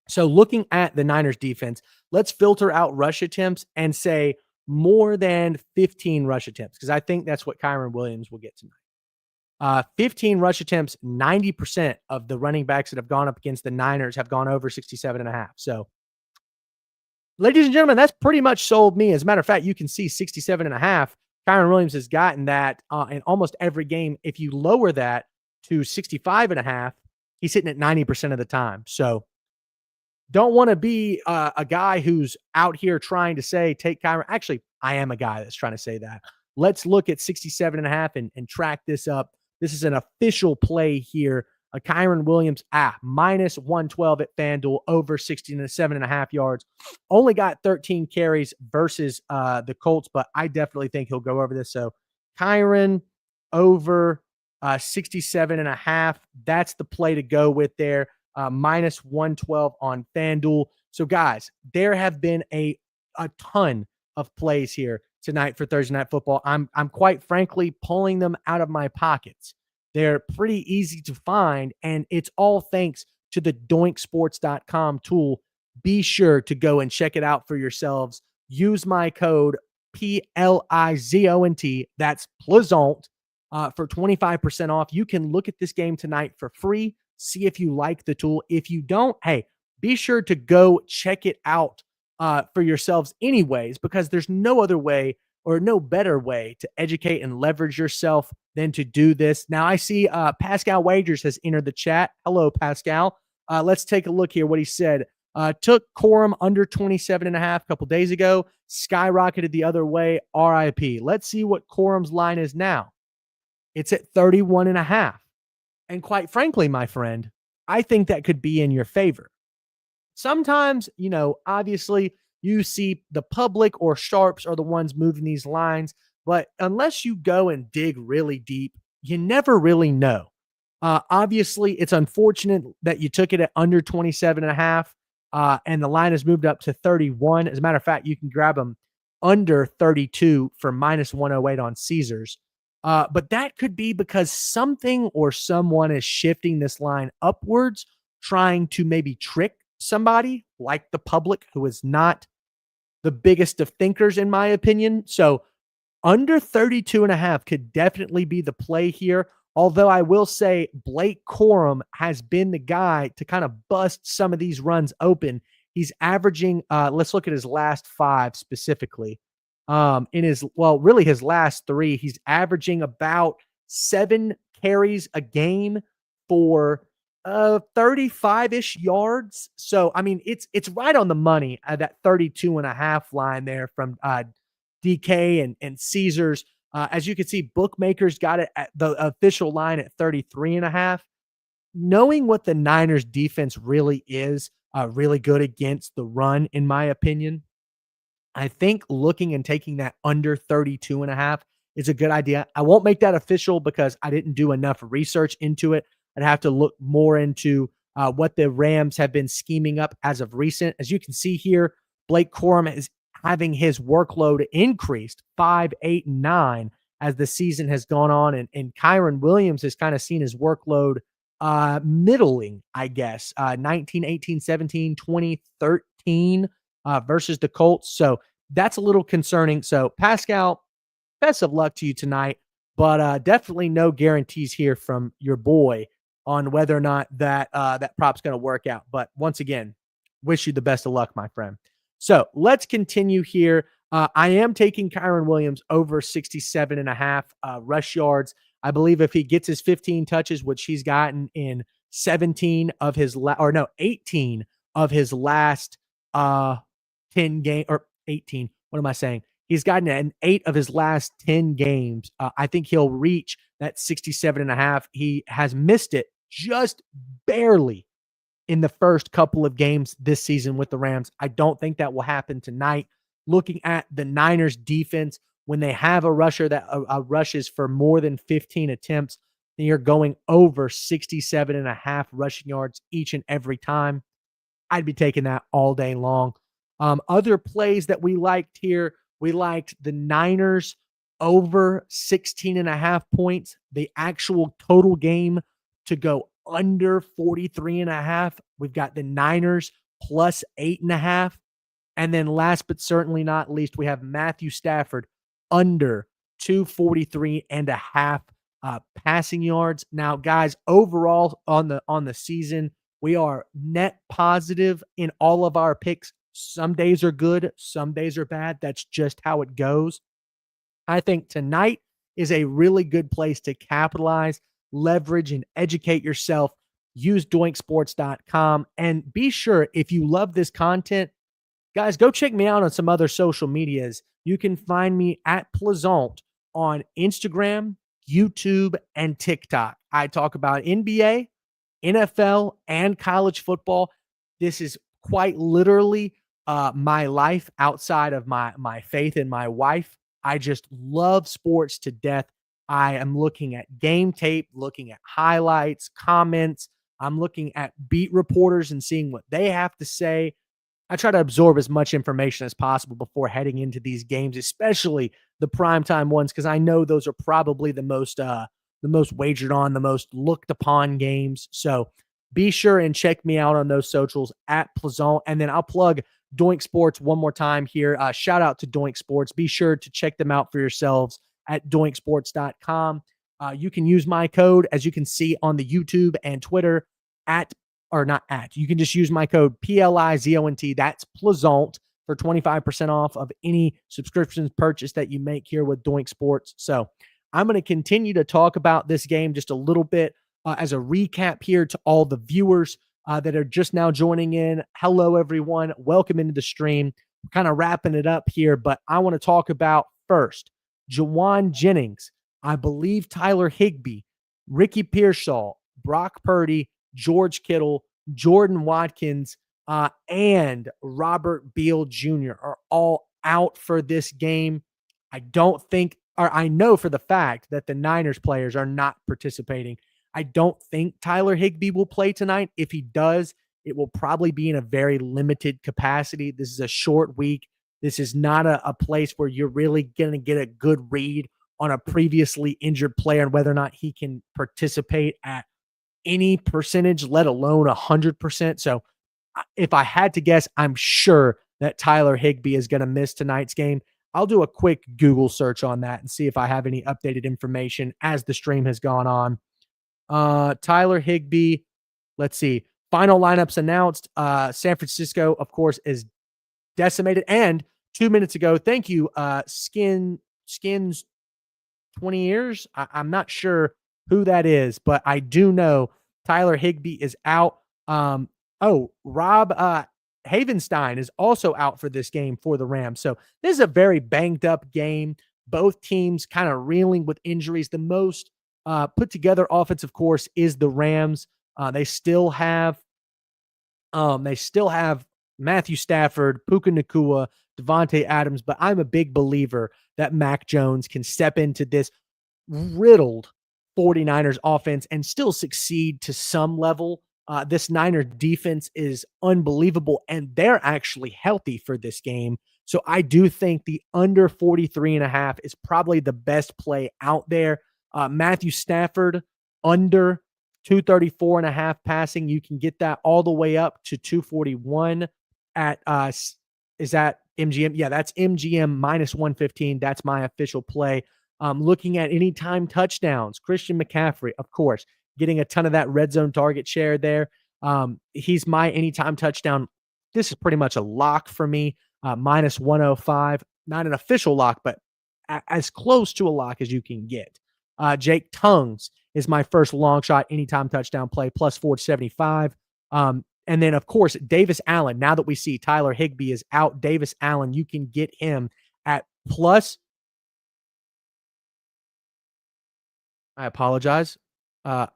Speaker 1: So looking at the Niners defense, let's filter out rush attempts and say more than 15 rush attempts, because I think that's what Kyron Williams will get tonight. 15 rush attempts, 90% of the running backs that have gone up against the Niners have gone over 67.5. So, ladies and gentlemen, that's pretty much sold me. As a matter of fact, you can see 67.5. Kyron Williams has gotten that in almost every game. If you lower that to 65.5, he's hitting it 90% of the time. So, don't want to be a guy who's out here trying to say, take Kyron. Actually, I am a guy that's trying to say that. Let's look at 67.5 and track this up. This is an official play here. Kyron Williams, minus 112 at FanDuel, over 67.5 yards. Only got 13 carries versus the Colts, but I definitely think he'll go over this. So Kyron over 67.5. That's the play to go with there. Minus 112 on FanDuel. So, guys, there have been a ton of plays here tonight for Thursday Night Football. I'm quite frankly pulling them out of my pockets. They're pretty easy to find, and it's all thanks to the doinksports.com tool. Be sure to go and check it out for yourselves. Use my code PLIZONT, that's Plaisant, for 25% off. You can look at this game tonight for free. See if you like the tool. If you don't, hey, be sure to go check it out for yourselves anyways, because there's no other way or no better way to educate and leverage yourself than to do this. Now, I see Pascal Wagers has entered the chat. Hello, Pascal. Let's take a look here what he said. Took Corum under 27.5 a couple days ago, skyrocketed the other way, RIP. Let's see what Corum's line is now. It's at 31.5. And quite frankly, my friend, I think that could be in your favor. Sometimes, obviously you see the public or sharps are the ones moving these lines, but unless you go and dig really deep, you never really know. Obviously, it's unfortunate that you took it at under 27.5, and the line has moved up to 31. As a matter of fact, you can grab them under 32 for minus 108 on Caesars. But that could be because something or someone is shifting this line upwards, trying to maybe trick somebody like the public, who is not the biggest of thinkers, in my opinion. So under 32.5 could definitely be the play here. Although I will say Blake Corum has been the guy to kind of bust some of these runs open. He's averaging, let's look at his last 5 specifically. Really his last 3, he's averaging about 7 carries a game for 35-ish yards. So, I mean, it's right on the money at that 32.5 line there from DK and Caesars. As you can see, bookmakers got it at the official line at 33.5. Knowing what the Niners defense really is, really good against the run, in my opinion, I think looking and taking that under 32.5 is a good idea. I won't make that official because I didn't do enough research into it. I'd have to look more into what the Rams have been scheming up as of recent. As you can see here, Blake Corum is having his workload increased 5, 8, and 9 as the season has gone on. And Kyron Williams has kind of seen his workload middling, I guess, 19, 18, 17, 20, 13 versus the Colts. So that's a little concerning. So, Pascal, best of luck to you tonight, but definitely no guarantees here from your boy on whether or not that prop's going to work out. But once again, wish you the best of luck, my friend. So let's continue here. I am taking Kyron Williams over 67.5 rush yards. I believe if he gets his 15 touches, which he's gotten in 18 of his last 10 game or 18. What am I saying? He's gotten an 8 of his last 10 games. I think he'll reach that 67.5. He has missed it just barely in the first couple of games this season with the Rams. I don't think that will happen tonight. Looking at the Niners defense, when they have a rusher that rushes for more than 15 attempts, then you're going over 67.5 rushing yards each and every time. I'd be taking that all day long. Other plays that we liked here, we liked the Niners over 16.5 points, the actual total game to go under 43.5. We've got the Niners plus 8.5. And then last but certainly not least, we have Matthew Stafford under 243.5 passing yards. Now, guys, overall on the season, we are net positive in all of our picks. Some days are good, some days are bad. That's just how it goes. I think tonight is a really good place to capitalize, leverage, and educate yourself. Use doinksports.com. And be sure, if you love this content, guys, go check me out on some other social medias. You can find me at Plaisant on Instagram, YouTube, and TikTok. I talk about NBA, NFL, and college football. This is quite literally my life outside of my faith and my wife. I just love sports to death. I am looking at game tape, looking at highlights, comments. I'm looking at beat reporters and seeing what they have to say. I try to absorb as much information as possible before heading into these games, especially the primetime ones, because I know those are probably the most wagered on, the most looked upon games. So be sure and check me out on those socials at Plaisant. And then I'll plug Doink Sports one more time here. Shout out to Doink Sports. Be sure to check them out for yourselves at doinksports.com. You can use my code, as you can see on the YouTube and Twitter, you can just use my code PLIZONT. That's Plaisant for 25% off of any subscriptions purchase that you make here with Doink Sports. So I'm going to continue to talk about this game just a little bit as a recap here to all the viewers that are just now joining in. Hello, everyone. Welcome into the stream. We're kind of wrapping it up here, but I want to talk about first Jawan Jennings, I believe Tyler Higbee, Ricky Pearsall, Brock Purdy, George Kittle, Jordan Watkins, and Robert Beal Jr. are all out for this game. I know for the fact that the Niners players are not participating. I don't think Tyler Higbee will play tonight. If he does, it will probably be in a very limited capacity. This is a short week. This is not a place where you're really going to get a good read on a previously injured player and whether or not he can participate at any percentage, let alone 100%. So if I had to guess, I'm sure that Tyler Higbee is going to miss tonight's game. I'll do a quick Google search on that and see if I have any updated information as the stream has gone on. Tyler Higbee, let's see. Final lineups announced. San Francisco, of course, is decimated. And 2 minutes ago, thank you, Skins 20 years. I'm not sure who that is, but I do know Tyler Higbee is out. Rob Havenstein is also out for this game for the Rams. So this is a very banged up game. Both teams kind of reeling with injuries. The most put together offense, of course, is the Rams. They still have Matthew Stafford, Puka Nakua, Devontae Adams, but I'm a big believer that Mac Jones can step into this riddled 49ers offense and still succeed to some level. This Niner defense is unbelievable, and they're actually healthy for this game. So I do think the under 43.5 is probably the best play out there. Matthew Stafford under 234.5 passing. You can get that all the way up to 241 at is that MGM? Yeah, that's MGM minus 115. That's my official play. Looking at anytime touchdowns, Christian McCaffrey, of course, getting a ton of that red zone target share there. He's my anytime touchdown. This is pretty much a lock for me. Minus 105, not an official lock, but as close to a lock as you can get. Jake Tongues is my first long shot anytime touchdown play, plus 475. And then, of course, Davis Allen. Now that we see Tyler Higbee is out, Davis Allen, you can get him at plus. I apologize. I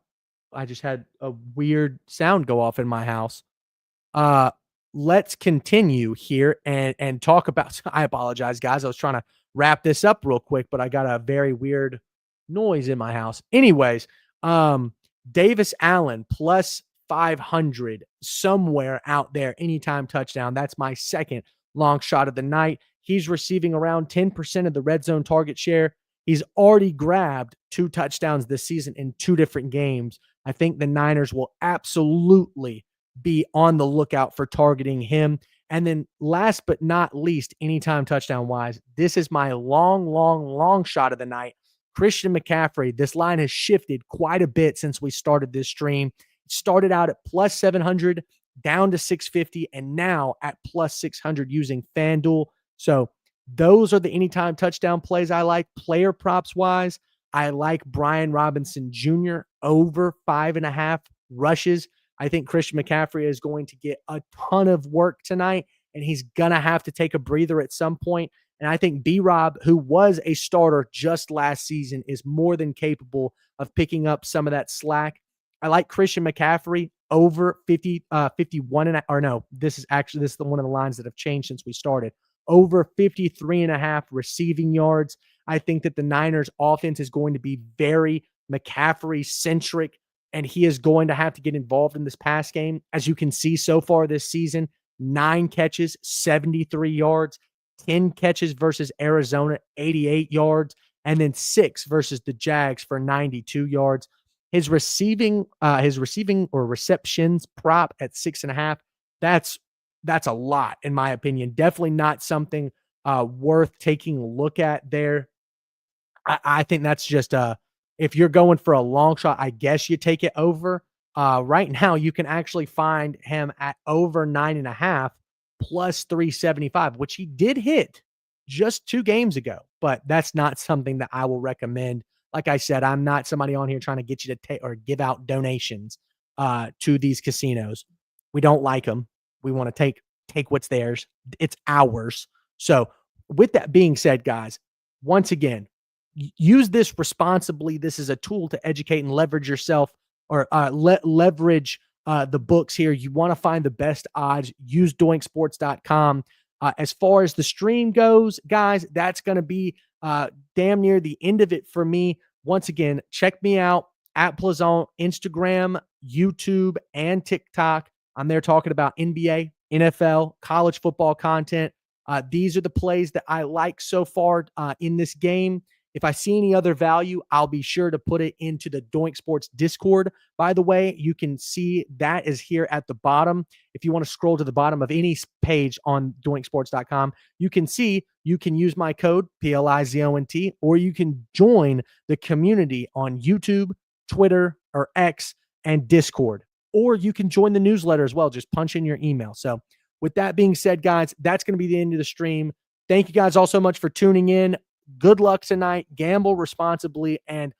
Speaker 1: just had a weird sound go off in my house. Let's continue here and talk about. I apologize, guys. I was trying to wrap this up real quick, but I got a very weird noise in my house. Anyways, Davis Allen plus 500 somewhere out there, anytime touchdown. That's my second long shot of the night. He's receiving around 10% of the red zone target share. He's already grabbed 2 touchdowns this season in 2 different games. I think the Niners will absolutely be on the lookout for targeting him. And then last but not least, anytime touchdown wise, this is my long shot of the night. Christian McCaffrey. This line has shifted quite a bit since we started this stream. It started out at plus 700, down to 650, and now at plus 600 using FanDuel. So those are the anytime touchdown plays I like. Player props wise, I like Brian Robinson Jr. over 5.5 rushes. I think Christian McCaffrey is going to get a ton of work tonight, and he's going to have to take a breather at some point. And I think B-Rob, who was a starter just last season, is more than capable of picking up some of that slack. I like Christian McCaffrey over 51 and or no, this is the one of the lines that have changed since we started. Over 53.5 receiving yards. I think that the Niners offense is going to be very McCaffrey centric, and he is going to have to get involved in this pass game. As you can see so far this season, 9 catches, 73 yards, 10 catches versus Arizona, 88 yards, and then 6 versus the Jags for 92 yards. His receiving or receptions prop at 6.5, that's a lot in my opinion. Definitely not something worth taking a look at there. I think that's just if you're going for a long shot, I guess you take it over. Right now, you can actually find him at over 9.5 plus 375, which he did hit just 2 games ago. But that's not something that I will recommend. Like I said, I'm not somebody on here trying to get you to take or give out donations to these casinos. We don't like them. We want to take what's theirs. It's ours. So with that being said, guys, once again, use this responsibly. This is a tool to educate and leverage yourself or leverage the books here. You want to find the best odds. Use doinksports.com. As far as the stream goes, guys, that's going to be damn near the end of it for me. Once again, check me out at Plazon, Instagram, YouTube, and TikTok. I'm there talking about NBA, NFL, college football content. These are the plays that I like so far in this game. If I see any other value, I'll be sure to put it into the Doink Sports Discord. By the way, you can see that is here at the bottom. If you want to scroll to the bottom of any page on doinksports.com, you can see you can use my code PLIZONT, or you can join the community on YouTube, Twitter, or X, and Discord. Or you can join the newsletter as well. Just punch in your email. So with that being said, guys, that's going to be the end of the stream. Thank you guys all so much for tuning in. Good luck tonight. Gamble responsibly, and